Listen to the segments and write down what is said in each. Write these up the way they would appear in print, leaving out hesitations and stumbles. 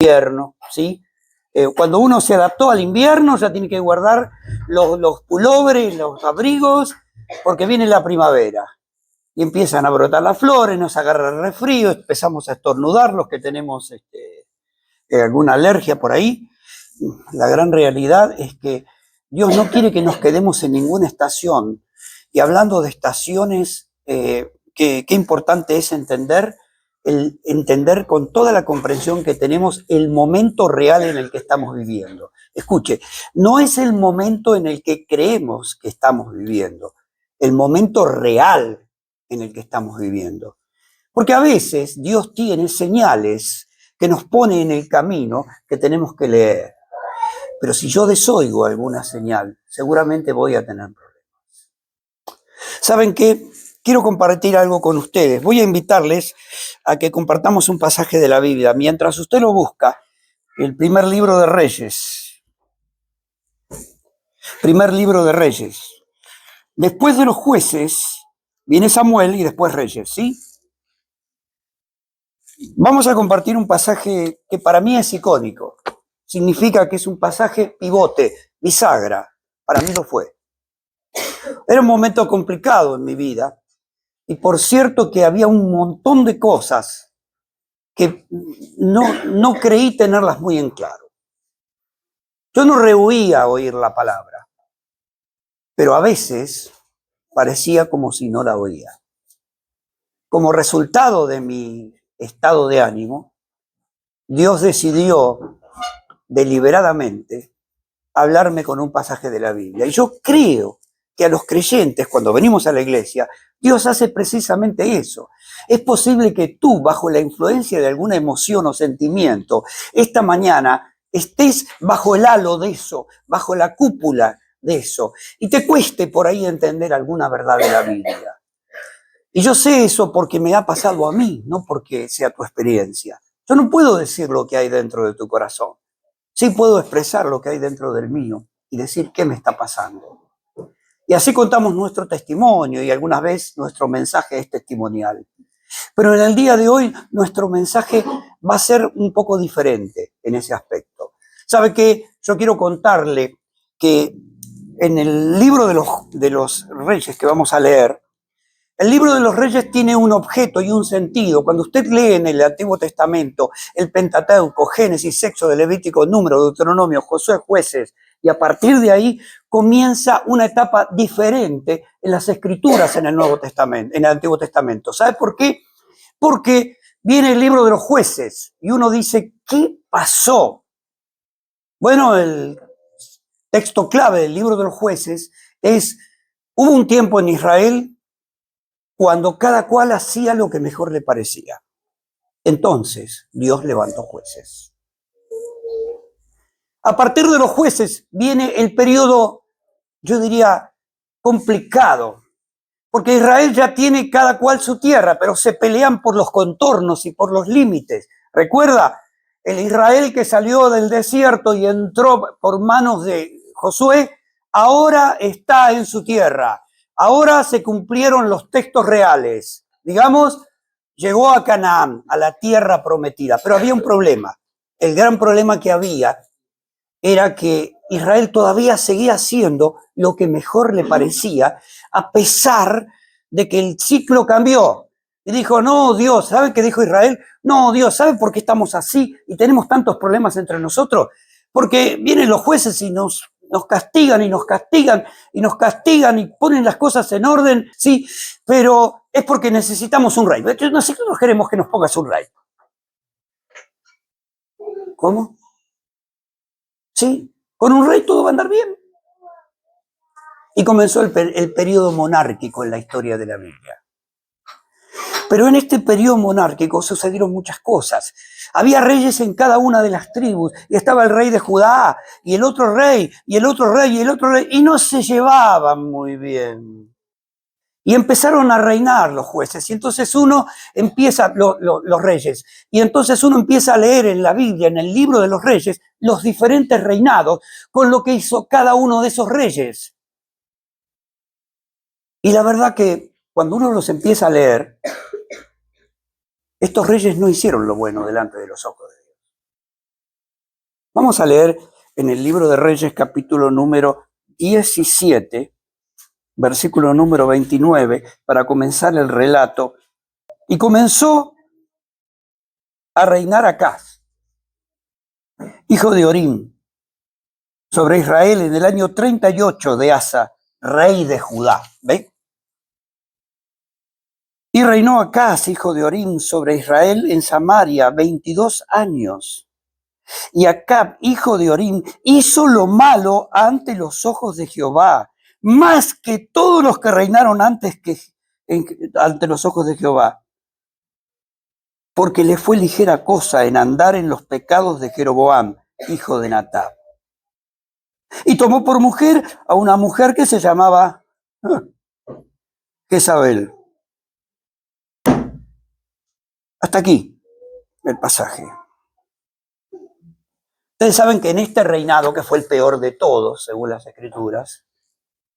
invierno, ¿sí? Cuando uno se adaptó al invierno ya tiene que guardar los pulóveres, los abrigos, porque viene la primavera. Y empiezan a brotar las flores, nos agarra el resfrío, empezamos a estornudar los que tenemos alguna alergia por ahí. La gran realidad es que Dios no quiere que nos quedemos en ninguna estación. Y hablando de estaciones, qué importante es entender con toda la comprensión que tenemos el momento real en el que estamos viviendo. Escuche, no es el momento en el que creemos que estamos viviendo, el momento real en el que estamos viviendo. Porque a veces Dios tiene señales que nos pone en el camino que tenemos que leer. Pero si yo desoigo alguna señal, seguramente voy a tener problemas. ¿Saben qué? Quiero compartir algo con ustedes. Voy a invitarles a que compartamos un pasaje de la Biblia. Mientras usted lo busca, el primer libro de Reyes. Primer libro de Reyes. Después de los jueces, viene Samuel y después Reyes, ¿sí? Vamos a compartir un pasaje que para mí es icónico. Significa que es un pasaje pivote, bisagra. Para mí lo fue. Era un momento complicado en mi vida. Y por cierto que había un montón de cosas que no creí tenerlas muy en claro. Yo no rehuía oír la palabra, pero a veces parecía como si no la oía. Como resultado de mi estado de ánimo, Dios decidió deliberadamente hablarme con un pasaje de la Biblia. Y yo creo que a los creyentes, cuando venimos a la iglesia, Dios hace precisamente eso. Es posible que tú, bajo la influencia de alguna emoción o sentimiento, esta mañana estés bajo el halo de eso, bajo la cúpula de eso, y te cueste por ahí entender alguna verdad de la Biblia. Y yo sé eso porque me ha pasado a mí, no porque sea tu experiencia. Yo no puedo decir lo que hay dentro de tu corazón. Sí puedo expresar lo que hay dentro del mío y decir qué me está pasando. Y así contamos nuestro testimonio y algunas veces nuestro mensaje es testimonial. Pero en el día de hoy nuestro mensaje va a ser un poco diferente en ese aspecto. ¿Sabe qué? Yo quiero contarle que en el libro de los Reyes que vamos a leer, el libro de los Reyes tiene un objeto y un sentido. Cuando usted lee en el Antiguo Testamento el Pentateuco, Génesis, Éxodo, Levítico, Número, Deuteronomio, Josué, Jueces, y a partir de ahí comienza una etapa diferente en las Escrituras en el Nuevo Testamento, en el Antiguo Testamento. ¿Sabe por qué? Porque viene el libro de los Jueces y uno dice, ¿qué pasó? Bueno, el texto clave del libro de los Jueces es, hubo un tiempo en Israel cuando cada cual hacía lo que mejor le parecía. Entonces, Dios levantó jueces. A partir de los jueces viene el periodo, yo diría, complicado, porque Israel ya tiene cada cual su tierra, pero se pelean por los contornos y por los límites. Recuerda, el Israel que salió del desierto y entró por manos de Josué, ahora está en su tierra. Ahora se cumplieron los textos reales. Digamos, llegó a Canaán, a la tierra prometida. Pero había un problema. El gran problema que había era que Israel todavía seguía haciendo lo que mejor le parecía, a pesar de que el ciclo cambió. Y dijo, no, Dios, ¿sabe qué dijo Israel? No, Dios, ¿sabe por qué estamos así y tenemos tantos problemas entre nosotros? Porque vienen los jueces y nos castigan y nos castigan y nos castigan y ponen las cosas en orden, sí, pero es porque necesitamos un rey. Nosotros queremos que nos pongas un rey. ¿Cómo? Sí, con un rey todo va a andar bien. Y comenzó el periodo monárquico en la historia de la Biblia. Pero en este periodo monárquico sucedieron muchas cosas. Había reyes en cada una de las tribus, y estaba el rey de Judá, y el otro rey, y el otro rey, y el otro rey, y no se llevaban muy bien. Y empezaron a reinar los jueces, y entonces uno empieza, los reyes, y entonces uno empieza a leer en la Biblia, en el libro de los reyes, los diferentes reinados, con lo que hizo cada uno de esos reyes. Y la verdad que cuando uno los empieza a leer, estos reyes no hicieron lo bueno delante de los ojos de Dios. Vamos a leer en el libro de Reyes, capítulo número 17, versículo número 29, para comenzar el relato. Y comenzó a reinar Acaz, hijo de Jorim, sobre Israel en el año 38 de Asa, rey de Judá. ¿Ve? Y reinó Acaz, hijo de Jorim, sobre Israel en Samaria 22 años. Y Acab, hijo de Jorim, hizo lo malo ante los ojos de Jehová, más que todos los que reinaron antes ante los ojos de Jehová. Porque le fue ligera cosa en andar en los pecados de Jeroboam, hijo de Natab. Y tomó por mujer a una mujer que se llamaba Jezabel. Hasta aquí el pasaje. Ustedes saben que en este reinado, que fue el peor de todos, según las Escrituras,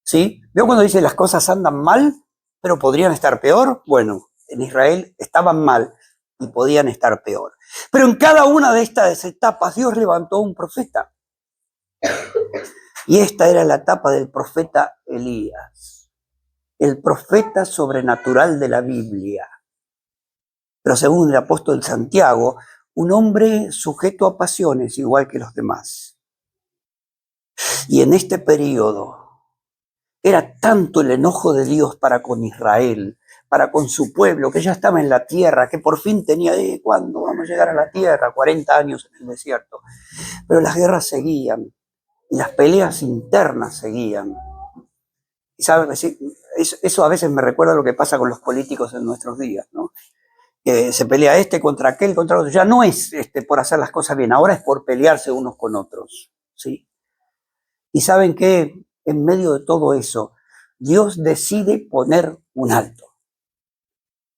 ¿sí? ¿Veo cuando dice las cosas andan mal, pero podrían estar peor? Bueno, en Israel estaban mal y podían estar peor. Pero en cada una de estas etapas Dios levantó un profeta. Y esta era la etapa del profeta Elías, el profeta sobrenatural de la Biblia. Pero según el apóstol Santiago, un hombre sujeto a pasiones igual que los demás. Y en este periodo era tanto el enojo de Dios para con Israel, para con su pueblo, que ya estaba en la tierra, que por fin tenía, ¿cuándo vamos a llegar a la tierra? 40 años en el desierto. Pero las guerras seguían y las peleas internas seguían. Y ¿sabes? Eso a veces me recuerda lo que pasa con los políticos en nuestros días, ¿no? Que se pelea este contra aquel, contra otro. Ya no es por hacer las cosas bien, ahora es por pelearse unos con otros, ¿sí? Y ¿saben qué? En medio de todo eso, Dios decide poner un alto.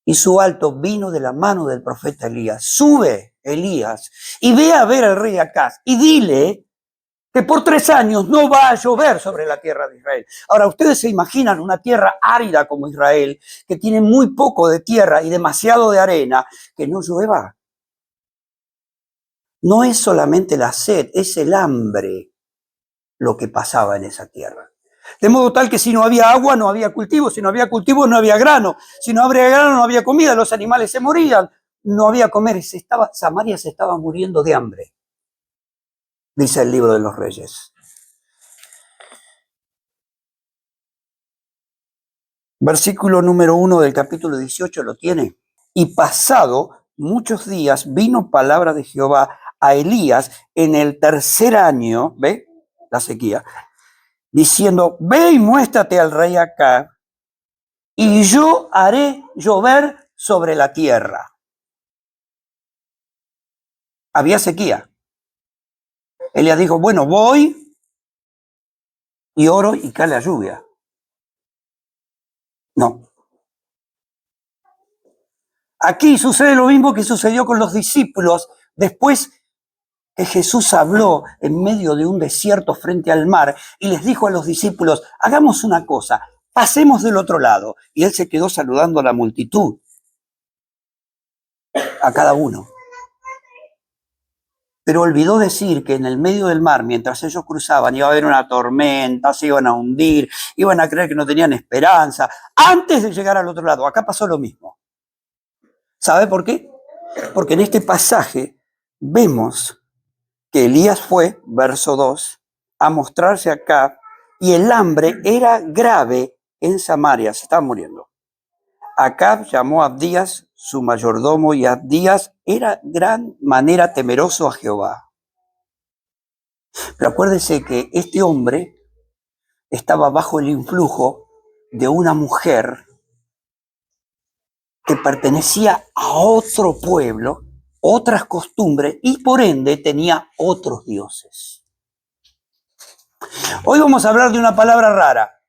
Y su alto vino de la mano del profeta Elías. Sube, Elías, y ve a ver al rey Acaz y dile que por 3 años no va a llover sobre la tierra de Israel. Ahora, ustedes se imaginan una tierra árida como Israel, que tiene muy poco de tierra y demasiado de arena, que no llueva. No es solamente la sed, es el hambre lo que pasaba en esa tierra. De modo tal que si no había agua, no había cultivo. Si no había cultivo, no había grano. Si no había grano, no había comida. Los animales se morían. No había comer. Samaria se estaba muriendo de hambre, dice el libro de los Reyes. Versículo número 1 del capítulo 18 lo tiene. Y pasado muchos días vino palabra de Jehová a Elías en el 3er año, ¿ve? La sequía, diciendo, ve y muéstrate al rey Acab, y yo haré llover sobre la tierra. Había sequía. Elías dijo, bueno, voy y oro y cae la lluvia. No. Aquí sucede lo mismo que sucedió con los discípulos después que Jesús habló en medio de un desierto frente al mar y les dijo a los discípulos, hagamos una cosa, pasemos del otro lado. Y él se quedó saludando a la multitud, a cada uno. Pero olvidó decir que en el medio del mar, mientras ellos cruzaban, iba a haber una tormenta, se iban a hundir, iban a creer que no tenían esperanza, antes de llegar al otro lado. Acá pasó lo mismo. ¿Sabe por qué? Porque en este pasaje vemos que Elías fue, verso 2, a mostrarse acá, y el hambre era grave en Samaria, se estaban muriendo. Acab llamó a Abdías, su mayordomo, y Abdías era gran manera temeroso a Jehová. Pero acuérdese que este hombre estaba bajo el influjo de una mujer que pertenecía a otro pueblo, otras costumbres, y por ende tenía otros dioses. Hoy vamos a hablar de una palabra rara,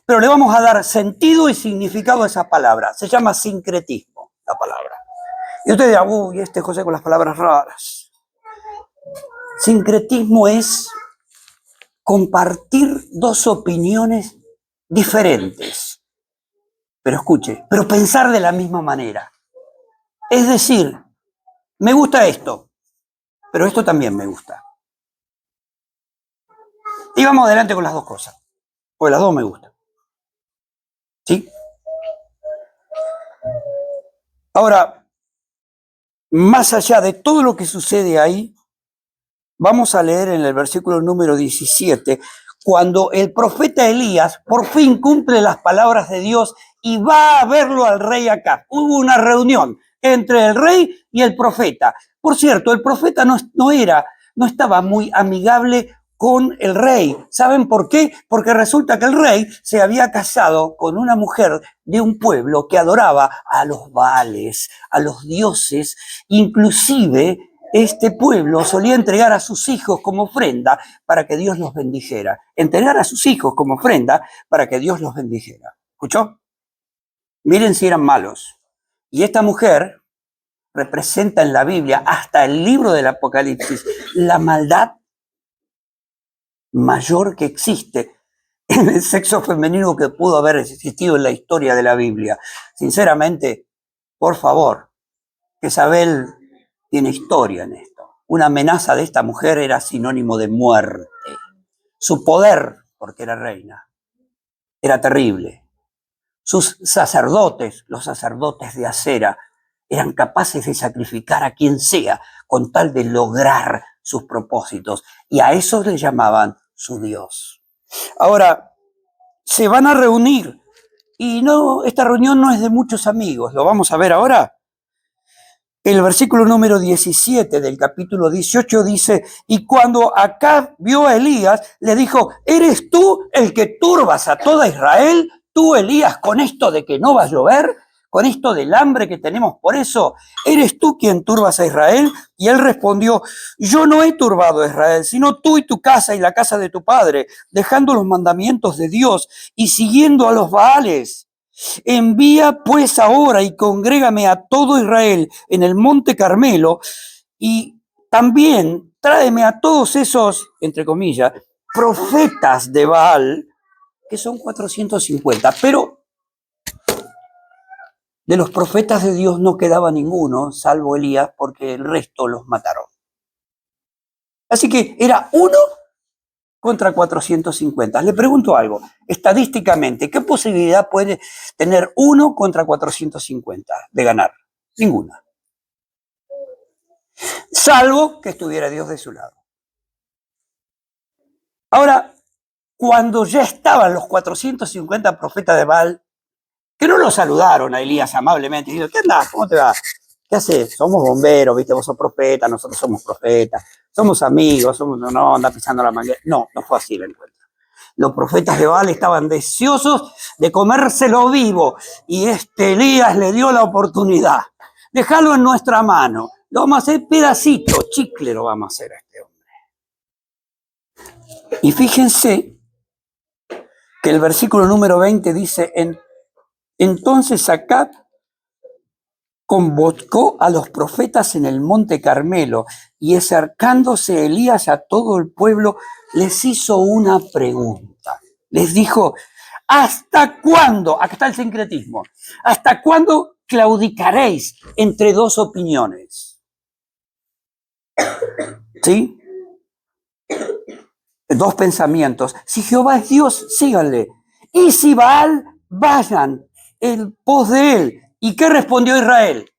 pero le vamos a dar sentido y significado a esa palabra. Se llama sincretismo, la palabra. Y usted dirá, uy, José con las palabras raras. Sincretismo es compartir dos opiniones diferentes. Pero escuche, pero pensar de la misma manera. Es decir, me gusta esto, pero esto también me gusta. Y vamos adelante con las dos cosas, porque las dos me gustan. ¿Sí? Ahora, más allá de todo lo que sucede ahí, vamos a leer en el versículo número 17, cuando el profeta Elías por fin cumple las palabras de Dios y va a verlo al rey Acab. Hubo una reunión entre el rey y el profeta. Por cierto, el profeta no estaba muy amigable con el rey. ¿Saben por qué? Porque resulta que el rey se había casado con una mujer de un pueblo que adoraba a los Baales, a los dioses. Inclusive este pueblo solía entregar a sus hijos como ofrenda para que Dios los bendijera. Entregar a sus hijos como ofrenda para que Dios los bendijera. ¿Escuchó? Miren si eran malos. Y esta mujer representa en la Biblia, hasta el libro del Apocalipsis, la maldad mayor que existe en el sexo femenino que pudo haber existido en la historia de la Biblia. Sinceramente, por favor, Jezabel tiene historia en esto. Una amenaza de esta mujer era sinónimo de muerte. Su poder, porque era reina, era terrible. Sus sacerdotes, los sacerdotes de acera, eran capaces de sacrificar a quien sea con tal de lograr sus propósitos. Y a esos le llamaban su Dios. Ahora, se van a reunir. Y no, esta reunión no es de muchos amigos. ¿Lo vamos a ver ahora? El versículo número 17 del capítulo 18 dice, y cuando Acab vio a Elías, le dijo, ¿eres tú el que turbas a toda Israel? ¿Tú, Elías, con esto de que no va a llover? ¿Con esto del hambre que tenemos por eso? ¿Eres tú quien turbas a Israel? Y él respondió, yo no he turbado a Israel, sino tú y tu casa y la casa de tu padre, dejando los mandamientos de Dios y siguiendo a los Baales. Envía pues ahora y congrégame a todo Israel en el monte Carmelo y también tráeme a todos esos, entre comillas, profetas de Baal, que son 450, pero de los profetas de Dios no quedaba ninguno, salvo Elías, porque el resto los mataron. Así que era uno contra 450. Le pregunto algo, estadísticamente, ¿qué posibilidad puede tener 1 contra 450 de ganar? Ninguna. Salvo que estuviera Dios de su lado. Ahora, cuando ya estaban los 450 profetas de Baal, que no lo saludaron a Elías amablemente, diciendo, ¿qué andás? ¿Cómo te va? ¿Qué haces? Somos bomberos, ¿viste? Vos sos profeta, nosotros somos profetas, somos amigos, no, anda pisando la manguera. No, no fue así el encuentro. Los profetas de Baal estaban deseosos de comérselo vivo y Elías le dio la oportunidad. Déjalo en nuestra mano. Lo vamos a hacer pedacito, chicle lo vamos a hacer a este hombre. Y fíjense que el versículo número 20 dice, entonces Acab convocó a los profetas en el monte Carmelo y acercándose Elías a todo el pueblo, les hizo una pregunta. Les dijo, ¿hasta cuándo? Acá está el sincretismo. ¿Hasta cuándo claudicaréis entre dos opiniones? ¿Sí? Dos pensamientos. Si Jehová es Dios, síganle. Y si Baal, vayan en pos de él. ¿Y qué respondió Israel?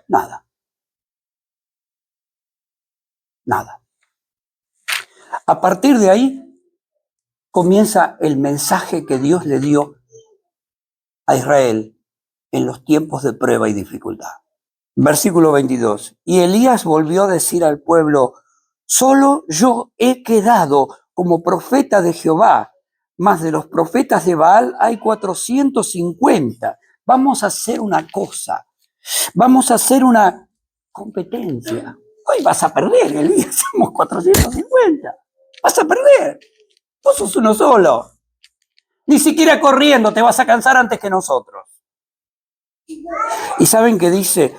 Nada. Nada. A partir de ahí comienza el mensaje que Dios le dio a Israel en los tiempos de prueba y dificultad. Versículo 22. Y Elías volvió a decir al pueblo, solo yo he quedado como profeta de Jehová, mas de los profetas de Baal hay 450. Vamos a hacer una cosa. Vamos a hacer una competencia. Hoy vas a perder, Elías, somos 450. Vas a perder. Vos sos uno solo. Ni siquiera corriendo te vas a cansar antes que nosotros. ¿Y saben qué dice?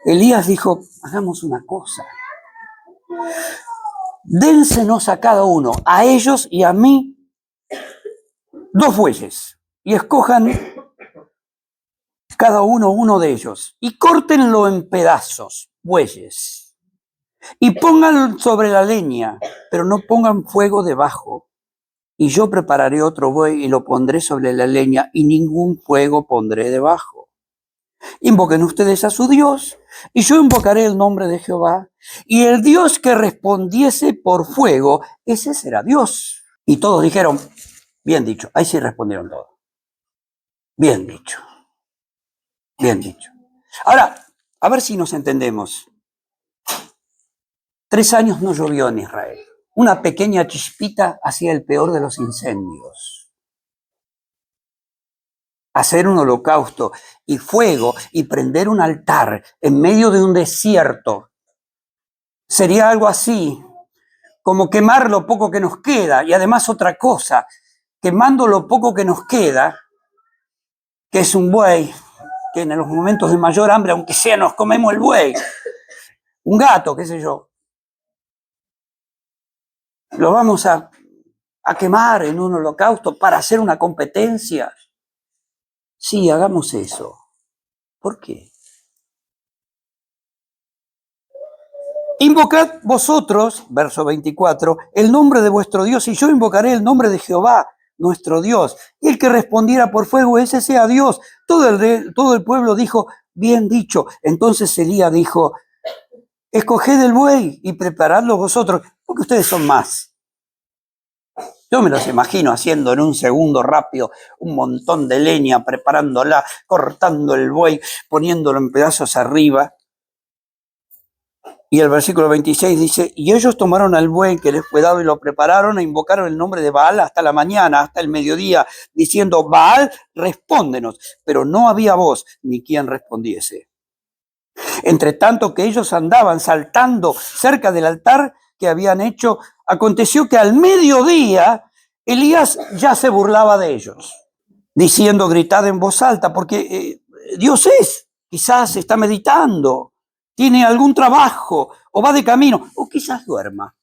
Elías dijo, hagamos una cosa. Dénsenos a cada uno, a ellos y a mí, 2 bueyes. Y escojan cada uno de ellos. Y córtenlo en pedazos, bueyes. y pongan sobre la leña, pero no pongan fuego debajo. Y yo prepararé otro buey y lo pondré sobre la leña y ningún fuego pondré debajo. Invoquen ustedes a su Dios y yo invocaré el nombre de Jehová. Y el Dios que respondiese por fuego, ese será Dios. Y todos dijeron, bien dicho. Ahí sí respondieron todos. Bien dicho. Bien dicho. Ahora, a ver si nos entendemos. 3 años no llovió en Israel. Una pequeña chispita hacía el peor de los incendios. Hacer un holocausto y fuego y prender un altar en medio de un desierto sería algo así, como quemar lo poco que nos queda. Y además otra cosa, quemando lo poco que nos queda, que es un buey, que en los momentos de mayor hambre, aunque sea, nos comemos el buey. Un gato, qué sé yo. Lo vamos a quemar en un holocausto para hacer una competencia. Sí, hagamos eso. ¿Por qué? Invocad vosotros, verso 24, el nombre de vuestro Dios, y yo invocaré el nombre de Jehová, nuestro Dios. Y el que respondiera por fuego, ese sea Dios. Todo el pueblo dijo, bien dicho. Entonces Elías dijo, escoged el buey y preparadlo vosotros, porque ustedes son más. Yo me los imagino haciendo en un segundo rápido un montón de leña, preparándola, cortando el buey, poniéndolo en pedazos arriba. Y el versículo 26 dice, y ellos tomaron al buey que les fue dado y lo prepararon e invocaron el nombre de Baal hasta la mañana, hasta el mediodía, diciendo, Baal, respóndenos. Pero no había voz ni quien respondiese. Entre tanto que ellos andaban saltando cerca del altar que habían hecho, aconteció que al mediodía Elías ya se burlaba de ellos, diciendo, gritad en voz alta, porque Dios quizás está meditando, tiene algún trabajo, o va de camino, o quizás duerma,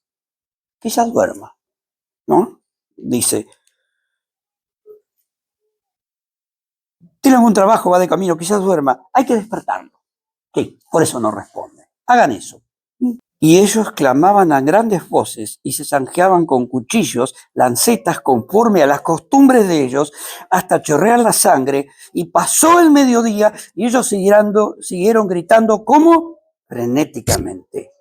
¿no? Dice, tiene algún trabajo, va de camino, quizás duerma, hay que despertarlo. Sí, por eso no responde. Hagan eso. Y ellos clamaban a grandes voces y se zanjeaban con cuchillos, lancetas, conforme a las costumbres de ellos, hasta chorrear la sangre. Y pasó el mediodía y ellos siguieron gritando como frenéticamente,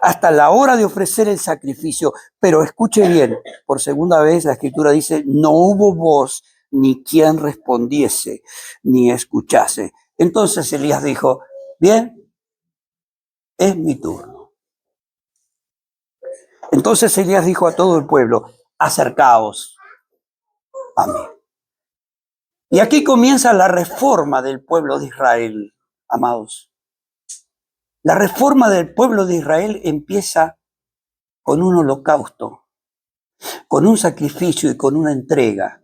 hasta la hora de ofrecer el sacrificio. Pero escuche bien, por segunda vez la Escritura dice, no hubo voz ni quien respondiese, ni escuchase. Entonces Elías dijo, bien, es mi turno. Entonces Elías dijo a todo el pueblo, acercaos a mí. Y aquí comienza la reforma del pueblo de Israel, amados. La reforma del pueblo de Israel empieza con un holocausto, con un sacrificio y con una entrega.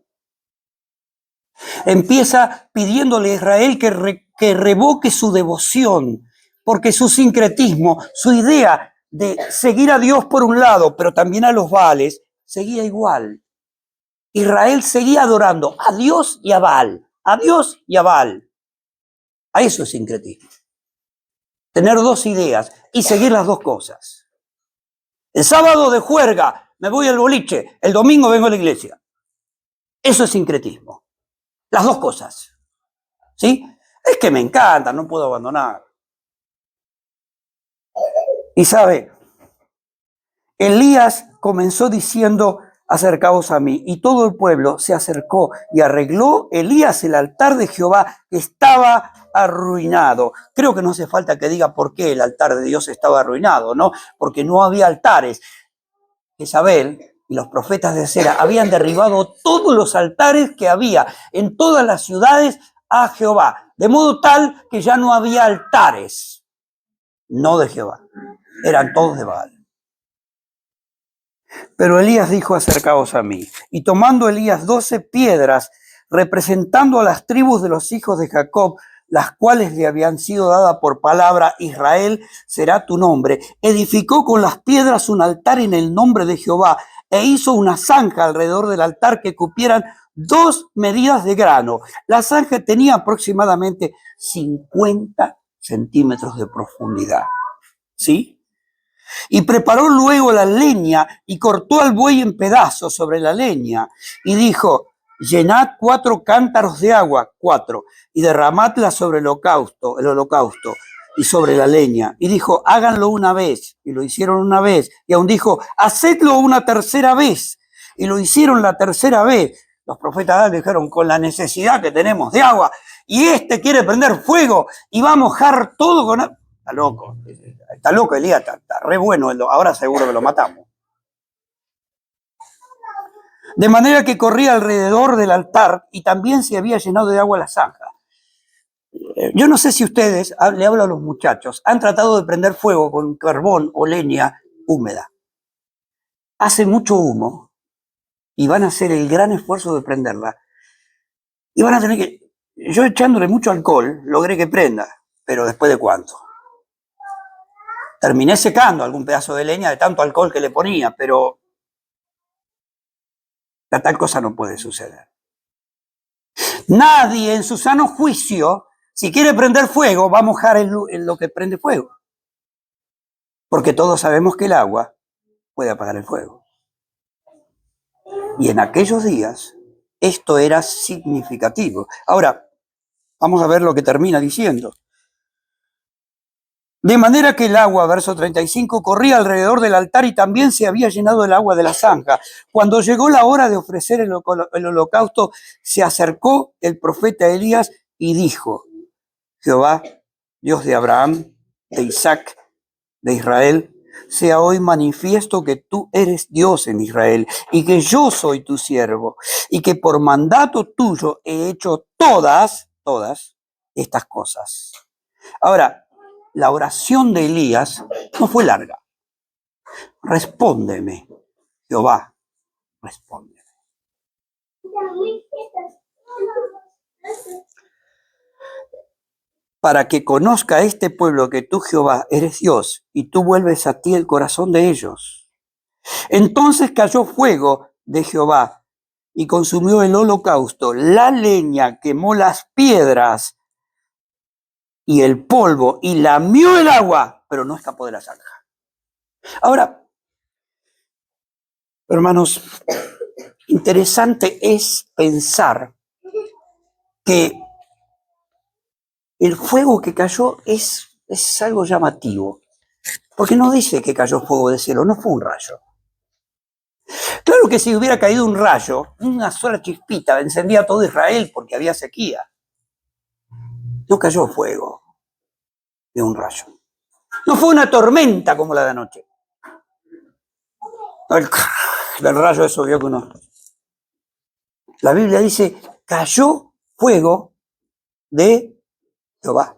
Empieza pidiéndole a Israel que revoque su devoción, porque su sincretismo, su idea de seguir a Dios por un lado, pero también a los Baales, seguía igual. Israel seguía adorando a Dios y a Baal, a Dios y a Baal. A eso es sincretismo. Tener dos ideas y seguir las dos cosas. El sábado de juerga me voy al boliche, el domingo vengo a la iglesia. Eso es sincretismo. Las dos cosas. ¿Sí? Es que me encanta, no puedo abandonar. Y sabe, Elías comenzó diciendo, acercaos a mí. Y todo el pueblo se acercó y arregló Elías el altar de Jehová que estaba arruinado. Creo que no hace falta que diga por qué el altar de Dios estaba arruinado, ¿no? Porque no había altares. Jezabel y los profetas de Acera habían derribado todos los altares que había en todas las ciudades a Jehová, de modo tal que ya no había altares, no de Jehová, eran todos de Baal. Pero Elías dijo, acercaos a mí. Y tomando Elías 12 piedras, representando a las tribus de los hijos de Jacob, las cuales le habían sido dadas por palabra, Israel será tu nombre, edificó con las piedras un altar en el nombre de Jehová, e hizo una zanja alrededor del altar que cupieran 2 medidas de grano. La zanja tenía aproximadamente 50 centímetros de profundidad. ¿Sí? Y preparó luego la leña y cortó al buey en pedazos sobre la leña. Y dijo, llenad 4 cántaros de agua, 4, y derramadla sobre el holocausto y sobre la leña. Y dijo, háganlo una vez. Y lo hicieron una vez. Y aún dijo, hacedlo una tercera vez. Y lo hicieron la tercera vez. Los profetas dijeron, con la necesidad que tenemos de agua, y este quiere prender fuego y va a mojar todo con agua. Está loco Elías, está re bueno, ahora seguro que lo matamos. De manera que corría alrededor del altar y también se había llenado de agua la zanja. Yo no sé si ustedes, le hablo a los muchachos, han tratado de prender fuego con carbón o leña húmeda. Hace mucho humo y van a hacer el gran esfuerzo de prenderla. Y van a tener que... Yo echándole mucho alcohol logré que prenda, pero ¿después de cuánto? Terminé secando algún pedazo de leña de tanto alcohol que le ponía, pero la tal cosa no puede suceder. Nadie en su sano juicio, si quiere prender fuego, va a mojar en lo que prende fuego. Porque todos sabemos que el agua puede apagar el fuego. Y en aquellos días, esto era significativo. Ahora, vamos a ver lo que termina diciendo. De manera que el agua, verso 35, corría alrededor del altar y también se había llenado el agua de la zanja. Cuando llegó la hora de ofrecer el holocausto, se acercó el profeta Elías y dijo, Jehová, Dios de Abraham, de Isaac, de Israel, sea hoy manifiesto que tú eres Dios en Israel y que yo soy tu siervo y que por mandato tuyo he hecho todas estas cosas. Ahora, la oración de Elías no fue larga. Respóndeme, Jehová, respóndeme. Para que conozca este pueblo que tú, Jehová, eres Dios, y tú vuelves a ti el corazón de ellos. Entonces cayó fuego de Jehová y consumió el holocausto, la leña, quemó las piedras y el polvo, y lamió el agua, pero no escapó de la zanja. Ahora, hermanos, interesante es pensar que el fuego que cayó es algo llamativo, porque no dice que cayó fuego del cielo, no fue un rayo. Claro que si hubiera caído un rayo, una sola chispita, encendía todo Israel porque había sequía. No cayó fuego de un rayo. No fue una tormenta como la de anoche. El rayo eso vio que uno... La Biblia dice, cayó fuego de Jehová.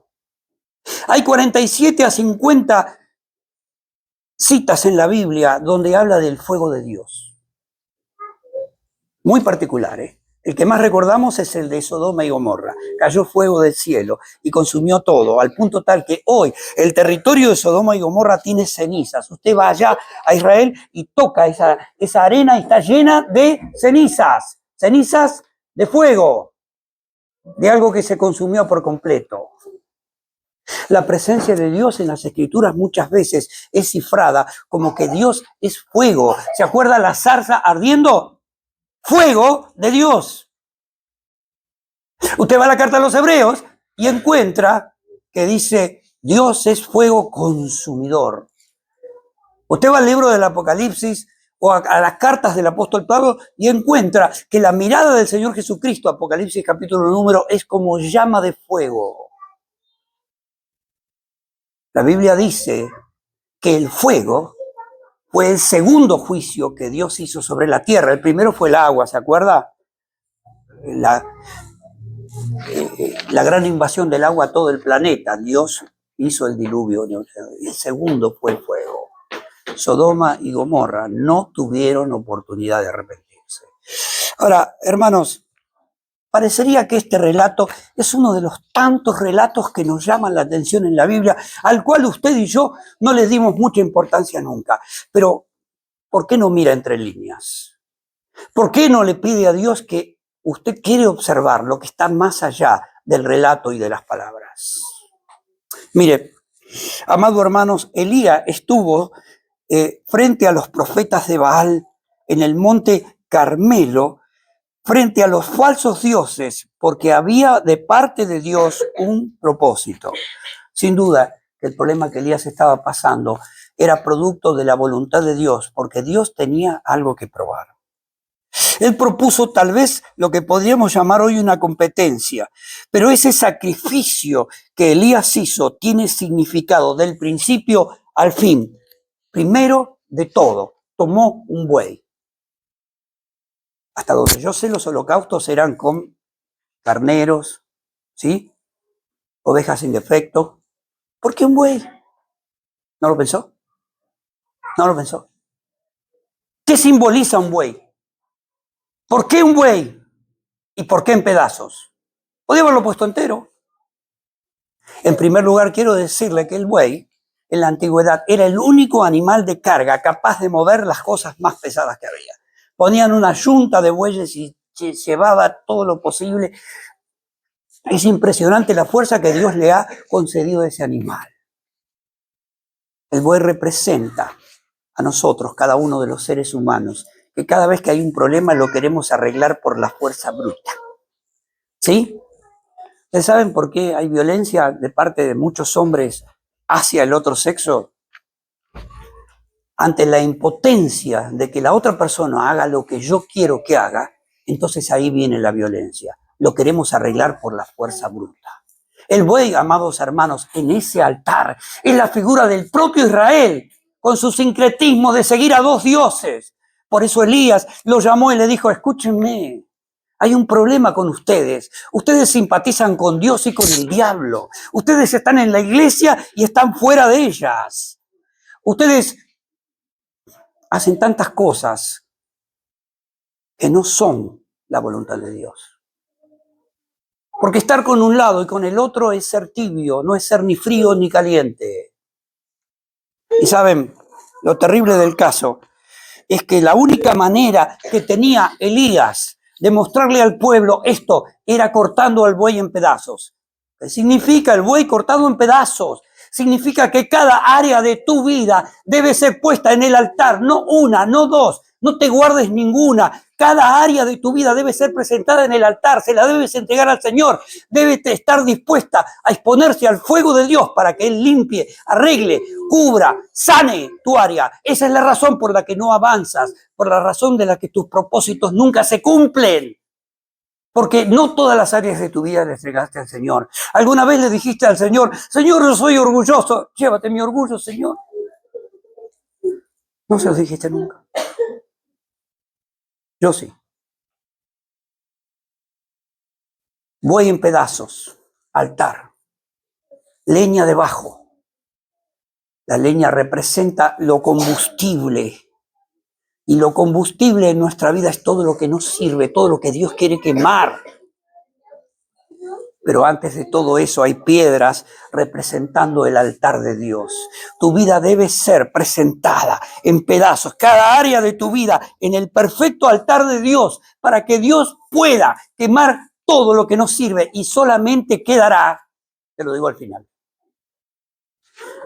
Hay 47 a 50 citas en la Biblia donde habla del fuego de Dios. Muy particular, ¿eh? El que más recordamos es el de Sodoma y Gomorra. Cayó fuego del cielo y consumió todo, al punto tal que hoy el territorio de Sodoma y Gomorra tiene cenizas. Usted va allá a Israel y toca esa arena y está llena de cenizas. Cenizas de fuego, de algo que se consumió por completo. La presencia de Dios en las Escrituras muchas veces es cifrada como que Dios es fuego. ¿Se acuerda la zarza ardiendo? Fuego de Dios. Usted va a la carta a los Hebreos y encuentra que dice, Dios es fuego consumidor. Usted va al libro del Apocalipsis o a las cartas del apóstol Pablo y encuentra que la mirada del Señor Jesucristo, Apocalipsis capítulo número, es como llama de fuego. La Biblia dice que el fuego fue el segundo juicio que Dios hizo sobre la tierra. El primero fue el agua, ¿se acuerda? La gran invasión del agua a todo el planeta. Dios hizo el diluvio. El segundo fue el fuego. Sodoma y Gomorra no tuvieron oportunidad de arrepentirse. Ahora, hermanos, parecería que este relato es uno de los tantos relatos que nos llaman la atención en la Biblia, al cual usted y yo no les dimos mucha importancia nunca. Pero, ¿por qué no mira entre líneas? ¿Por qué no le pide a Dios que usted quiere observar lo que está más allá del relato y de las palabras? Mire, amado hermanos, Elías estuvo frente a los profetas de Baal, en el monte Carmelo, frente a los falsos dioses, porque había de parte de Dios un propósito. Sin duda que el problema que Elías estaba pasando era producto de la voluntad de Dios, porque Dios tenía algo que probar. Él propuso tal vez lo que podríamos llamar hoy una competencia, pero ese sacrificio que Elías hizo tiene significado del principio al fin. Primero de todo, tomó un buey. Hasta donde yo sé, los holocaustos eran con carneros, ¿sí? Ovejas sin defecto. ¿Por qué un buey? ¿No lo pensó? No lo pensó. ¿Qué simboliza un buey? ¿Por qué un buey? ¿Y por qué en pedazos? Podría haberlo puesto entero. En primer lugar, quiero decirle que el buey, en la antigüedad, era el único animal de carga capaz de mover las cosas más pesadas que había. Ponían una yunta de bueyes y llevaba todo lo posible. Es impresionante la fuerza que Dios le ha concedido a ese animal. El buey representa a nosotros, cada uno de los seres humanos, que cada vez que hay un problema lo queremos arreglar por la fuerza bruta. ¿Sí? ¿Ustedes saben por qué hay violencia de parte de muchos hombres hacia el otro sexo? Ante la impotencia de que la otra persona haga lo que yo quiero que haga, entonces ahí viene la violencia. Lo queremos arreglar por la fuerza bruta. El buey, amados hermanos, en ese altar es la figura del propio Israel, con su sincretismo de seguir a dos dioses. Por eso Elías lo llamó y le dijo, escúchenme, hay un problema con ustedes. Ustedes simpatizan con Dios y con el diablo. Ustedes están en la iglesia y están fuera de ellas. Ustedes hacen tantas cosas que no son la voluntad de Dios. Porque estar con un lado y con el otro es ser tibio, no es ser ni frío ni caliente. Y saben, lo terrible del caso es que la única manera que tenía Elías de mostrarle al pueblo esto era cortando al buey en pedazos. ¿Qué significa el buey cortado en pedazos? Significa que cada área de tu vida debe ser puesta en el altar, no una, no dos, no te guardes ninguna. Cada área de tu vida debe ser presentada en el altar, se la debes entregar al Señor, debe estar dispuesta a exponerse al fuego de Dios para que Él limpie, arregle, cubra, sane tu área. Esa es la razón por la que no avanzas, por la razón de la que tus propósitos nunca se cumplen. Porque no todas las áreas de tu vida le entregaste al Señor. ¿Alguna vez le dijiste al Señor, Señor, yo soy orgulloso, llévate mi orgullo, Señor? No se lo dijiste nunca. Yo sí. Buey en pedazos, altar, leña debajo. La leña representa lo combustible. Y lo combustible en nuestra vida es todo lo que nos sirve, todo lo que Dios quiere quemar. Pero antes de todo eso hay piedras representando el altar de Dios. Tu vida debe ser presentada en pedazos, cada área de tu vida en el perfecto altar de Dios, para que Dios pueda quemar todo lo que no sirve y solamente quedará, te lo digo al final.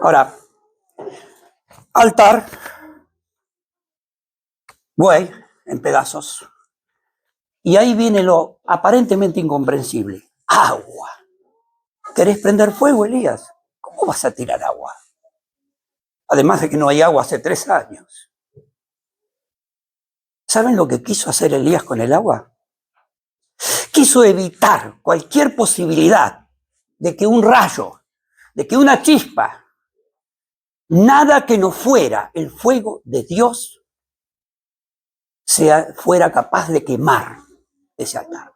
Ahora, altar, buey en pedazos, y ahí viene lo aparentemente incomprensible. Agua. ¿Querés prender fuego, Elías? ¿Cómo vas a tirar agua? Además de que no hay agua hace 3 años. ¿Saben lo que quiso hacer Elías con el agua? Quiso evitar cualquier posibilidad de que un rayo, de que una chispa, nada que no fuera el fuego de Dios, fuera capaz de quemar ese altar.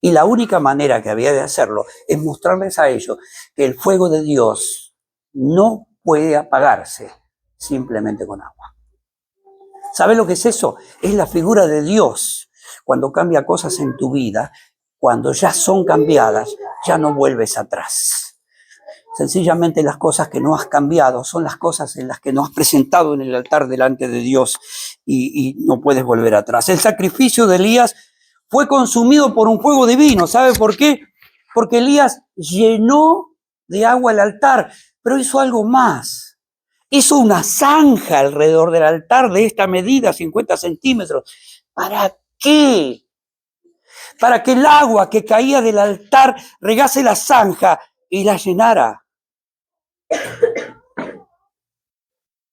Y la única manera que había de hacerlo es mostrarles a ellos que el fuego de Dios no puede apagarse simplemente con agua. ¿Sabes lo que es eso? Es la figura de Dios. Cuando cambia cosas en tu vida, cuando ya son cambiadas, ya no vuelves atrás. Sencillamente las cosas que no has cambiado son las cosas en las que no has presentado en el altar delante de Dios y no puedes volver atrás. El sacrificio de Elías fue consumido por un fuego divino. ¿Sabe por qué? Porque Elías llenó de agua el altar, pero hizo algo más. hizo una zanja alrededor del altar de esta medida, 50 centímetros. ¿Para qué? Para que el agua que caía del altar regase la zanja y la llenara.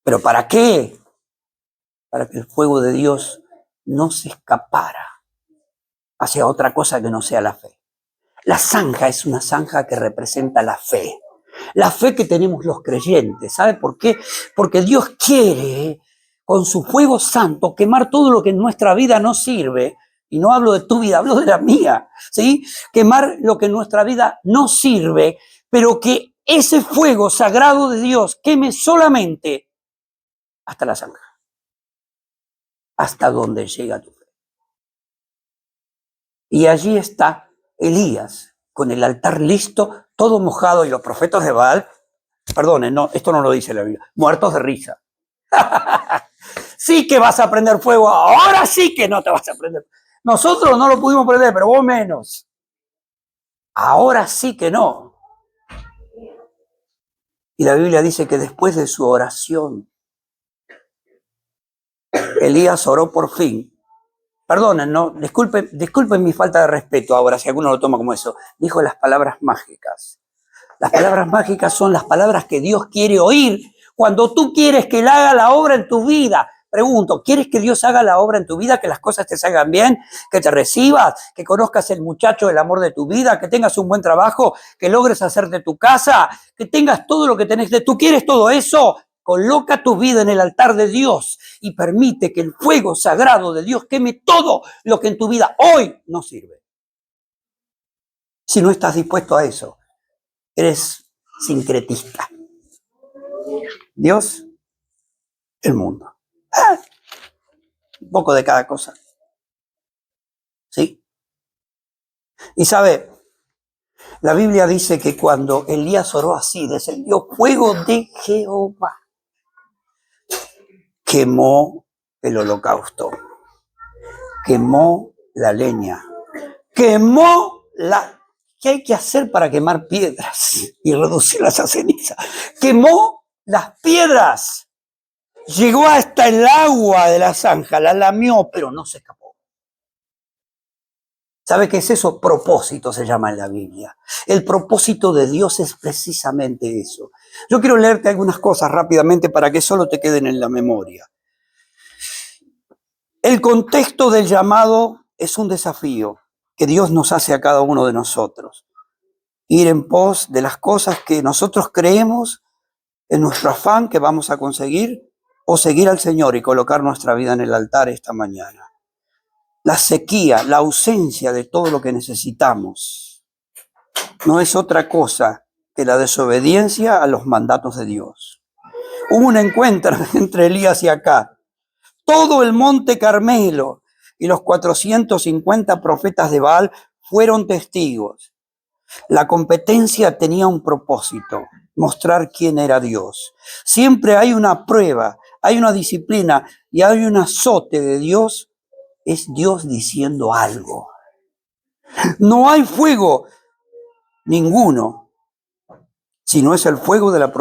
¿Pero para qué? Para que el fuego de Dios no se escapara hacia otra cosa que no sea la fe. La zanja es una zanja que representa la fe. La fe que tenemos los creyentes. ¿Sabe por qué? Porque Dios quiere, con su fuego santo, quemar todo lo que en nuestra vida no sirve. Y no hablo de tu vida, hablo de la mía. ¿Sí? Quemar lo que en nuestra vida no sirve, pero que ese fuego sagrado de Dios queme solamente hasta la zanja. Hasta donde llega tu fe. Y allí está Elías, con el altar listo, todo mojado, y los profetas de Baal, perdonen, no, esto no lo dice la Biblia, muertos de risa. Sí que vas a prender fuego, ahora sí que no te vas a prender. Nosotros no lo pudimos prender, pero vos menos. Ahora sí que no. Y la Biblia dice que después de su oración, Elías oró por fin. Perdonen, no, disculpen mi falta de respeto ahora, si alguno lo toma como eso. Dijo las palabras mágicas. Las palabras mágicas son las palabras que Dios quiere oír cuando tú quieres que Él haga la obra en tu vida. Pregunto, ¿quieres que Dios haga la obra en tu vida? Que las cosas te salgan bien, que te recibas, que conozcas el muchacho del amor de tu vida, que tengas un buen trabajo, que logres hacerte tu casa, que tengas todo lo que tenés. ¿Tú quieres todo eso? Coloca tu vida en el altar de Dios y permite que el fuego sagrado de Dios queme todo lo que en tu vida hoy no sirve. Si no estás dispuesto a eso, eres sincretista. Dios, el mundo. Un poco de cada cosa. ¿Sí? Y sabe, la Biblia dice que cuando Elías oró así, descendió fuego de Jehová. Quemó el holocausto. Quemó la leña. Quemó la... ¿Qué hay que hacer para quemar piedras y reducirlas a ceniza? Quemó las piedras. Llegó hasta el agua de la zanja, la lamió, pero no se escapó. ¿Sabe qué es eso? Propósito se llama en la Biblia. El propósito de Dios es precisamente eso. Yo quiero leerte algunas cosas rápidamente para que solo te queden en la memoria. El contexto del llamado es un desafío que Dios nos hace a cada uno de nosotros. Ir en pos de las cosas que nosotros creemos en nuestro afán que vamos a conseguir, o seguir al Señor y colocar nuestra vida en el altar esta mañana. La sequía, la ausencia de todo lo que necesitamos, no es otra cosa que la desobediencia a los mandatos de Dios. Hubo un encuentro entre Elías y Acab. Todo el monte Carmelo y los 450 profetas de Baal fueron testigos. La competencia tenía un propósito, mostrar quién era Dios. Siempre hay una prueba, hay una disciplina y hay un azote de Dios. Es Dios diciendo algo. No hay fuego ninguno, sino es el fuego de la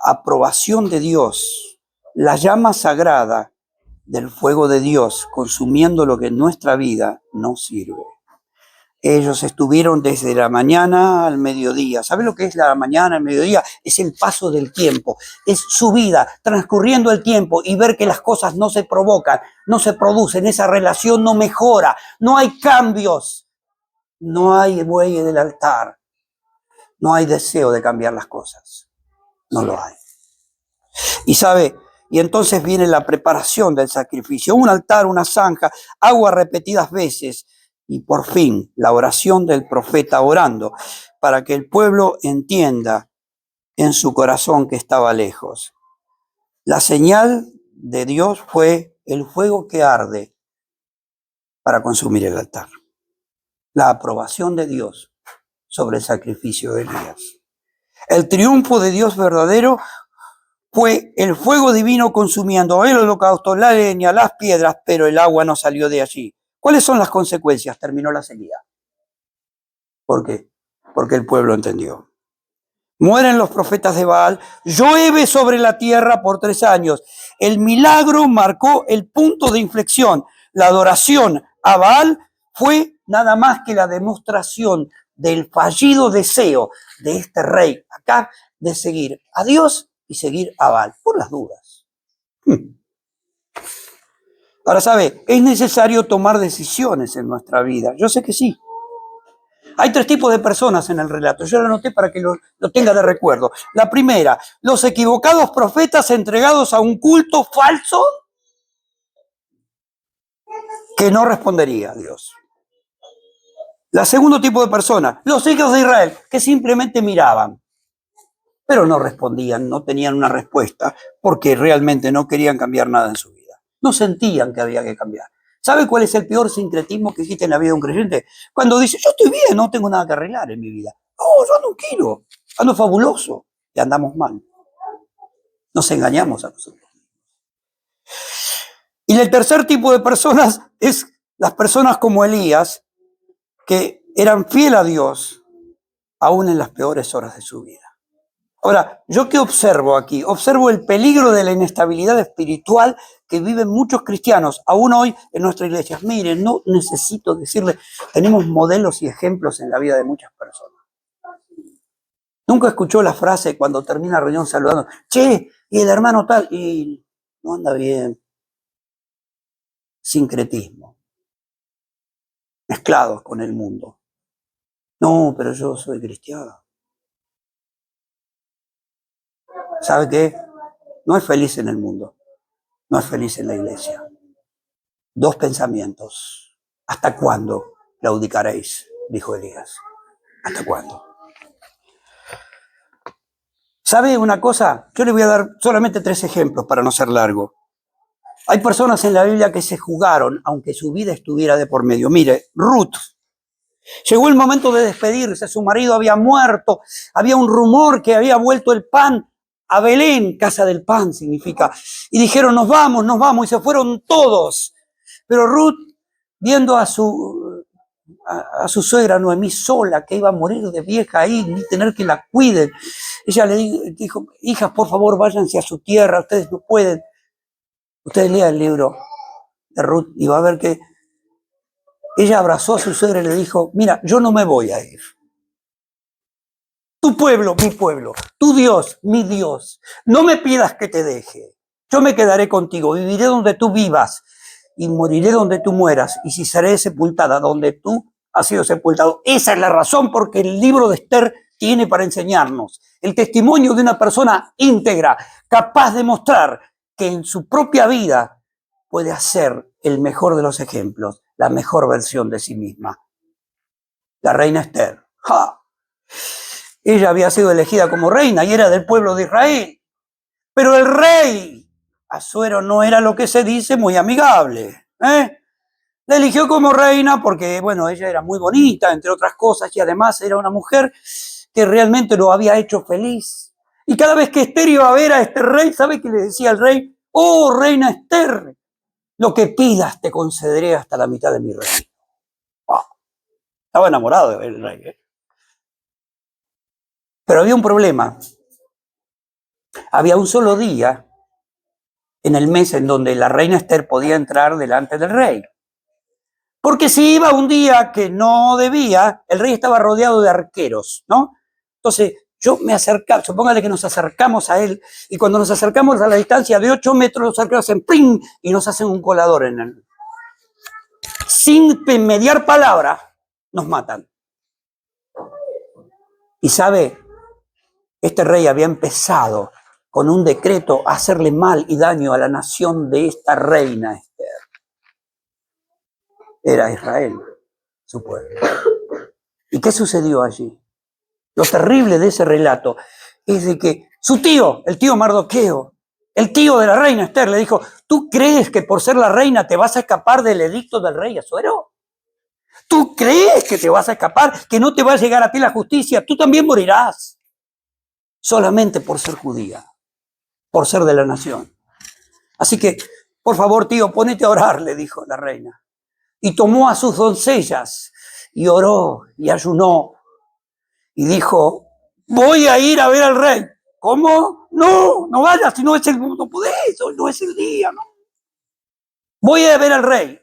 aprobación de Dios, la llama sagrada del fuego de Dios, consumiendo lo que en nuestra vida no sirve. Ellos estuvieron desde la mañana al mediodía. ¿Sabe lo que es la mañana al mediodía? Es el paso del tiempo. Es su vida transcurriendo el tiempo y ver que las cosas no se provocan, no se producen, esa relación no mejora, no hay cambios, no hay buey en el altar, no hay deseo de cambiar las cosas. No lo hay. Y sabe, y entonces viene la preparación del sacrificio. Un altar, una zanja, agua repetidas veces. Y por fin, la oración del profeta orando para que el pueblo entienda en su corazón que estaba lejos. La señal de Dios fue el fuego que arde para consumir el altar. La aprobación de Dios sobre el sacrificio de Elías. El triunfo de Dios verdadero fue el fuego divino consumiendo el holocausto, la leña, las piedras, pero el agua no salió de allí. ¿Cuáles son las consecuencias? Terminó la sequía. ¿Por qué? Porque el pueblo entendió. Mueren los profetas de Baal, llueve sobre la tierra por 3 años. El milagro marcó el punto de inflexión. La adoración a Baal fue nada más que la demostración del fallido deseo de este rey acá de seguir a Dios y seguir a Baal, por las dudas. Ahora, ¿sabe? Es necesario tomar decisiones en nuestra vida. Yo sé que sí. Hay 3 tipos de personas en el relato. Yo lo anoté para que lo tenga de recuerdo. La primera, los equivocados profetas entregados a un culto falso que no respondería a Dios. La segundo tipo de personas, los hijos de Israel, que simplemente miraban, pero no respondían, no tenían una respuesta, porque realmente no querían cambiar nada en su vida. No sentían que había que cambiar. ¿Sabe cuál es el peor sincretismo que existe en la vida de un creyente? Cuando dice, yo estoy bien, no tengo nada que arreglar en mi vida. No, yo ando un kilo, ando fabuloso, y andamos mal. Nos engañamos a nosotros. Y el tercer tipo de personas es las personas como Elías, que eran fieles a Dios, aún en las peores horas de su vida. Ahora, ¿yo qué observo aquí? Observo el peligro de la inestabilidad espiritual que viven muchos cristianos, aún hoy en nuestra iglesia. Miren, no necesito decirle, tenemos modelos y ejemplos en la vida de muchas personas. Nunca escuchó la frase cuando termina la reunión saludando, che, y el hermano tal, y no anda bien. Sincretismo. Mezclados con el mundo. No, pero yo soy cristiano. ¿Sabe qué? No es feliz en el mundo, no es feliz en la iglesia. 2 pensamientos. ¿Hasta cuándo claudicaréis? Dijo Elías. ¿Hasta cuándo? ¿Sabe una cosa? Yo le voy a dar solamente 3 ejemplos para no ser largo. Hay personas en la Biblia que se jugaron, aunque su vida estuviera de por medio. Mire, Ruth. Llegó el momento de despedirse, su marido había muerto, había un rumor que había vuelto el pan a Belén, casa del pan significa, y dijeron nos vamos, y se fueron todos. Pero Ruth, viendo a su suegra Noemí sola, que iba a morir de vieja ahí, ni tener que la cuiden, ella le dijo, hijas, por favor, váyanse a su tierra, ustedes no pueden. Ustedes lean el libro de Ruth y va a ver que ella abrazó a su suegra y le dijo, mira, yo no me voy a ir. Tu pueblo, mi pueblo, tu Dios, mi Dios, no me pidas que te deje. Yo me quedaré contigo, viviré donde tú vivas y moriré donde tú mueras. Y si seré sepultada donde tú has sido sepultado. Esa es la razón porque el libro de Esther tiene para enseñarnos el testimonio de una persona íntegra, capaz de mostrar que en su propia vida puede hacer el mejor de los ejemplos, la mejor versión de sí misma. La reina Esther. ¡Ja! Ella había sido elegida como reina y era del pueblo de Israel. Pero el rey Asuero no era lo que se dice muy amigable. La eligió como reina porque, bueno, ella era muy bonita, entre otras cosas, y además era una mujer que realmente lo había hecho feliz. Y cada vez que Esther iba a ver a este rey, ¿sabe qué le decía al rey? Oh, reina Esther, lo que pidas te concederé hasta la mitad de mi reino. Wow. Estaba enamorado del rey, ¿eh? Pero había un problema. Había un solo día en el mes en donde la reina Esther podía entrar delante del rey. Porque si iba un día que no debía, el rey estaba rodeado de arqueros, ¿no? Entonces yo me acercaba, supóngale que nos acercamos a él, y cuando nos acercamos a la distancia de 8 metros, los arqueros hacen ¡pring! Y nos hacen un colador en él. Sin mediar palabra, nos matan. Y sabe, este rey había empezado con un decreto a hacerle mal y daño a la nación de esta reina Esther. Era Israel, su pueblo. ¿Y qué sucedió allí? Lo terrible de ese relato es de que su tío, el tío Mardoqueo, el tío de la reina Esther, le dijo, ¿tú crees que por ser la reina te vas a escapar del edicto del rey Asuero? ¿Tú crees que te vas a escapar, que no te va a llegar a ti la justicia? Tú también morirás. Solamente por ser judía, por ser de la nación. Así que, por favor, tío, ponete a orar, le dijo la reina. Y tomó a sus doncellas y oró y ayunó y dijo, voy a ir a ver al rey. ¿Cómo? No, no vayas, si no es el mundo, podés, hoy no es el día, no. Voy a ver al rey,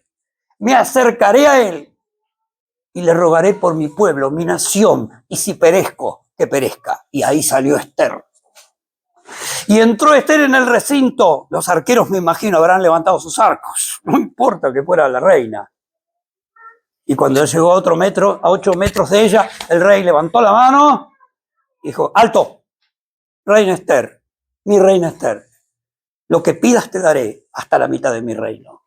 me acercaré a él y le rogaré por mi pueblo, mi nación, y si perezco, que perezca. Y ahí salió Esther. Y entró Esther en el recinto. Los arqueros, me imagino, habrán levantado sus arcos. No importa que fuera la reina. Y cuando llegó a 8 metros de ella, el rey levantó la mano y dijo, alto, reina Esther, mi reina Esther, lo que pidas te daré hasta la mitad de mi reino.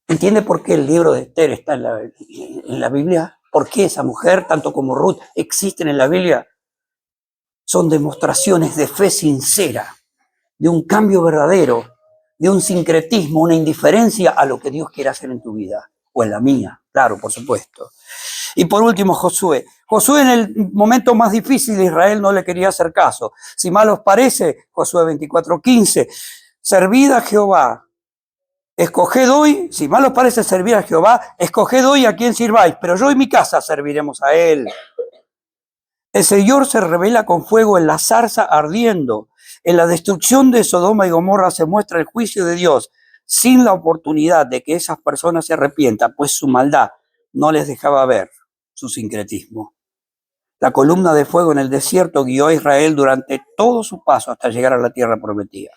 ¿Entiende por qué el libro de Esther está en la Biblia? ¿Por qué esa mujer, tanto como Ruth, existen en la Biblia? Son demostraciones de fe sincera, de un cambio verdadero, de un sincretismo, una indiferencia a lo que Dios quiere hacer en tu vida, o en la mía, claro, por supuesto. Y por último, Josué. Josué en el momento más difícil de Israel no le quería hacer caso. Si mal os parece, Josué 24:15, servid a Jehová. Escoged hoy, si mal os parece servir a Jehová, escoged hoy a quién sirváis, pero yo y mi casa serviremos a él. El Señor se revela con fuego en la zarza ardiendo. En la destrucción de Sodoma y Gomorra se muestra el juicio de Dios, sin la oportunidad de que esas personas se arrepientan, pues su maldad no les dejaba ver su sincretismo. La columna de fuego en el desierto guió a Israel durante todo su paso hasta llegar a la tierra prometida.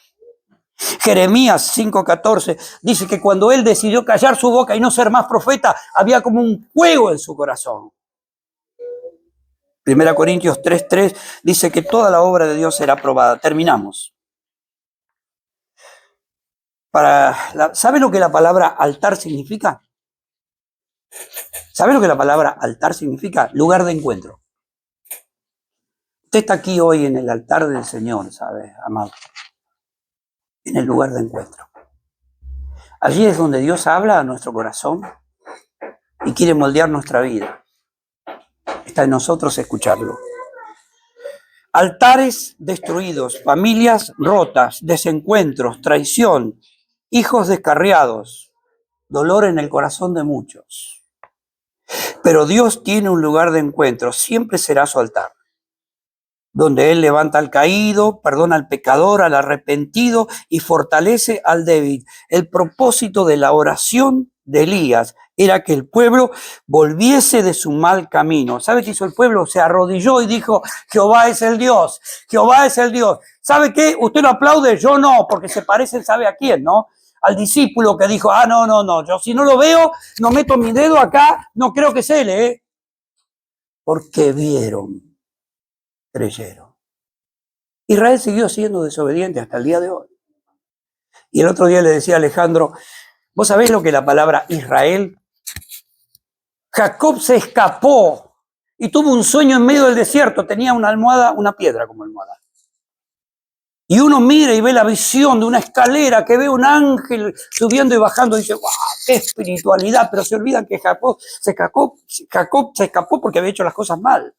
Jeremías 5:14 dice que cuando él decidió callar su boca y no ser más profeta, había como un fuego en su corazón. 1 Corintios 3:3 dice que toda la obra de Dios será aprobada. Terminamos. ¿Sabe lo que la palabra altar significa? ¿Sabe lo que la palabra altar significa? Lugar de encuentro. Usted está aquí hoy en el altar del Señor, ¿sabe, amado? En el lugar de encuentro. Allí es donde Dios habla a nuestro corazón y quiere moldear nuestra vida. Está en nosotros escucharlo. Altares destruidos, familias rotas, desencuentros, traición, hijos descarriados, dolor en el corazón de muchos. Pero Dios tiene un lugar de encuentro, siempre será su altar, donde Él levanta al caído, perdona al pecador, al arrepentido y fortalece al débil. El propósito de la oración de Elías era que el pueblo volviese de su mal camino. ¿Sabe qué hizo el pueblo? Se arrodilló y dijo, Jehová es el Dios, Jehová es el Dios. ¿Sabe qué? Usted lo aplaude, yo no, porque se parecen, ¿sabe a quién, no? Al discípulo que dijo, no, yo si no lo veo, no meto mi dedo acá, no creo que es él, ¿eh? Porque vieron, creyeron. Israel siguió siendo desobediente hasta el día de hoy. Y el otro día le decía a Alejandro, ¿vos sabés lo que la palabra Israel? Jacob se escapó y tuvo un sueño en medio del desierto. Tenía una almohada, una piedra como almohada. Y uno mira y ve la visión de una escalera que ve un ángel subiendo y bajando y dice, ¡wow! ¡Qué espiritualidad! Pero se olvidan que Jacob se escapó porque había hecho las cosas mal.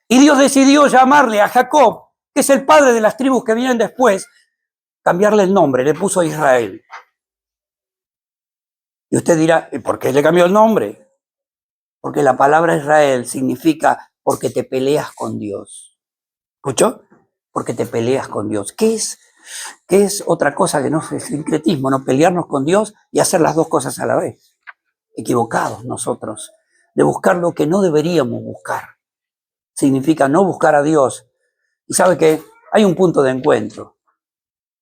Y Dios decidió llamarle a Jacob, que es el padre de las tribus que vienen después, cambiarle el nombre, le puso Israel. Y usted dirá, ¿y por qué le cambió el nombre? Porque la palabra Israel significa porque te peleas con Dios. ¿Escuchó? Porque te peleas con Dios. ¿Qué es otra cosa que no es sincretismo? No pelearnos con Dios y hacer las dos cosas a la vez. Equivocados nosotros, de buscar lo que no deberíamos buscar. Significa no buscar a Dios. Y ¿sabe qué? Hay un punto de encuentro,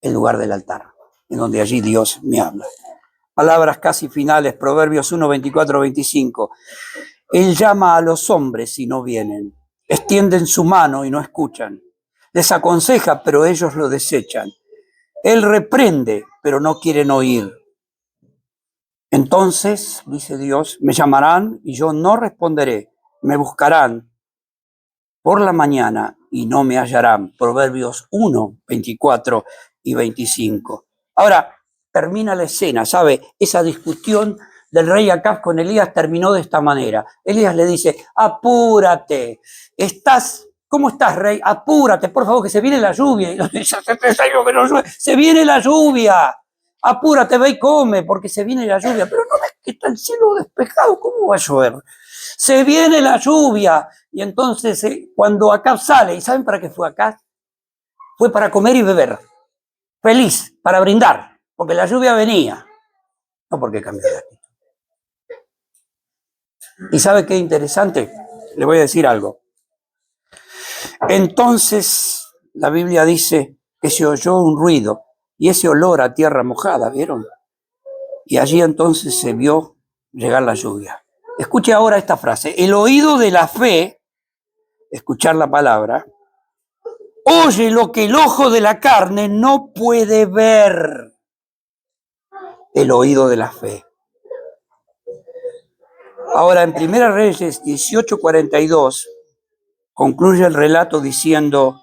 el lugar del altar, en donde allí Dios me habla. Palabras casi finales, Proverbios 1, 24, 25. Él llama a los hombres y no vienen. Extienden su mano y no escuchan. Les aconseja, pero ellos lo desechan. Él reprende, pero no quieren oír. Entonces, dice Dios, me llamarán y yo no responderé. Me buscarán por la mañana y no me hallarán. Proverbios 1, 24 y 25. Ahora, termina la escena, ¿sabe? Esa discusión del rey Acab con Elías terminó de esta manera. Elías le dice, apúrate, ¿cómo estás, rey? Apúrate, por favor, que se viene la lluvia. Y dice, se viene la lluvia. Apúrate, ve y come, porque se viene la lluvia. Pero no ves que está el cielo despejado, ¿cómo va a llover? se viene la lluvia. Y entonces cuando Acab sale, ¿y saben para qué fue Acab? Fue para comer y beber, feliz, para brindar, porque la lluvia venía, no porque cambió de actitud. ¿Y sabe qué interesante? Le voy a decir algo. Entonces la Biblia dice que se oyó un ruido y ese olor a tierra mojada, ¿vieron? Y allí entonces se vio llegar la lluvia. Escuche ahora esta frase: el oído de la fe, escuchar la palabra, oye lo que el ojo de la carne no puede ver. El oído de la fe. Ahora, en 1 Reyes 18:42, concluye el relato diciendo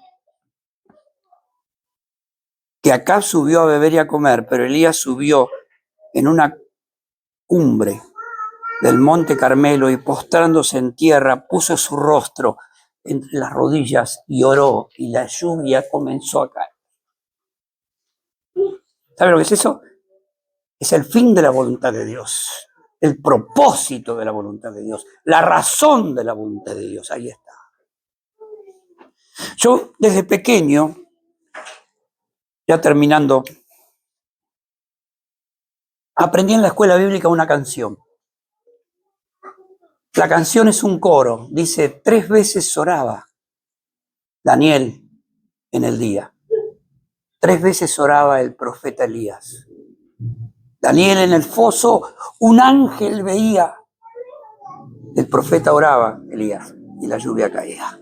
que Acab subió a beber y a comer, pero Elías subió en una cumbre del monte Carmelo y postrándose en tierra, puso su rostro entre las rodillas y oró, y la lluvia comenzó a caer. ¿Sabe lo que es eso? Es el fin de la voluntad de Dios, el propósito de la voluntad de Dios, la razón de la voluntad de Dios. Ahí está. Yo desde pequeño, ya terminando, aprendí en la escuela bíblica una canción. La canción es un coro, dice: 3 veces oraba Daniel en el día. 3 veces oraba el profeta Elías. Daniel en el foso, un ángel veía. El profeta oraba, Elías, y la lluvia caía.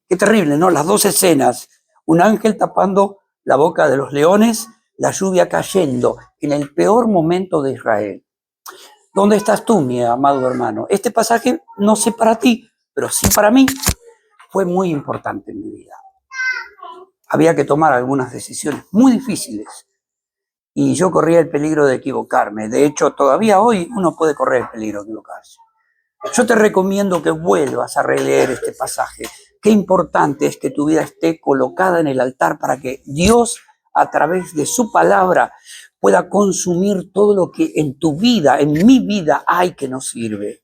Qué terrible, ¿no? Las 2 escenas. Un ángel tapando la boca de los leones, la lluvia cayendo en el peor momento de Israel. ¿Dónde estás tú, mi amado hermano? Este pasaje, no sé para ti, pero sí para mí, fue muy importante en mi vida. Había que tomar algunas decisiones muy difíciles y yo corría el peligro de equivocarme. De hecho, todavía hoy uno puede correr el peligro de equivocarse. Yo te recomiendo que vuelvas a releer este pasaje. Qué importante es que tu vida esté colocada en el altar para que Dios, a través de su palabra, pueda consumir todo lo que en tu vida, en mi vida, hay que nos sirve.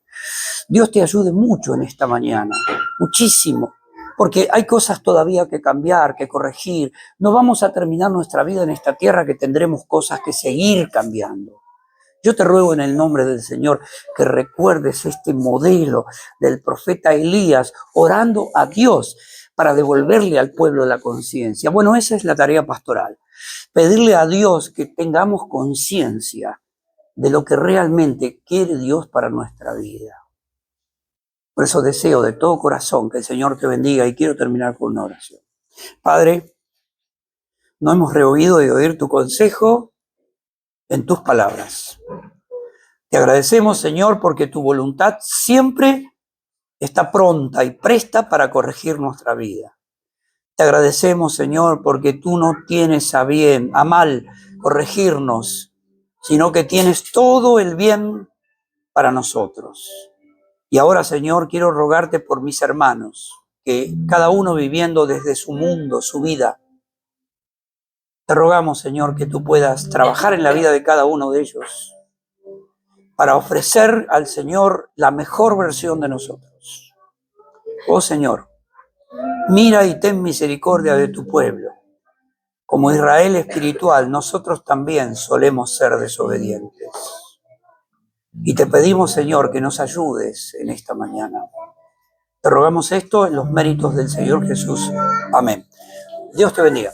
Dios te ayude mucho en esta mañana, muchísimo, porque hay cosas todavía que cambiar, que corregir. No vamos a terminar nuestra vida en esta tierra, que tendremos cosas que seguir cambiando. Yo te ruego en el nombre del Señor que recuerdes este modelo del profeta Elías orando a Dios para devolverle al pueblo la conciencia. Bueno, esa es la tarea pastoral. Pedirle a Dios que tengamos conciencia de lo que realmente quiere Dios para nuestra vida. Por eso deseo de todo corazón que el Señor te bendiga y quiero terminar con una oración. Padre, no hemos rehuido de oír tu consejo en tus palabras. Te agradecemos, Señor, porque tu voluntad siempre está pronta y presta para corregir nuestra vida. Te agradecemos, Señor, porque tú no tienes a mal corregirnos, sino que tienes todo el bien para nosotros. Y ahora, Señor, quiero rogarte por mis hermanos, que cada uno viviendo desde su mundo, su vida. Te rogamos, Señor, que tú puedas trabajar en la vida de cada uno de ellos para ofrecer al Señor la mejor versión de nosotros. Oh Señor, mira y ten misericordia de tu pueblo. Como Israel espiritual, nosotros también solemos ser desobedientes. Y te pedimos, Señor, que nos ayudes en esta mañana. Te rogamos esto en los méritos del Señor Jesús. Amén. Dios te bendiga.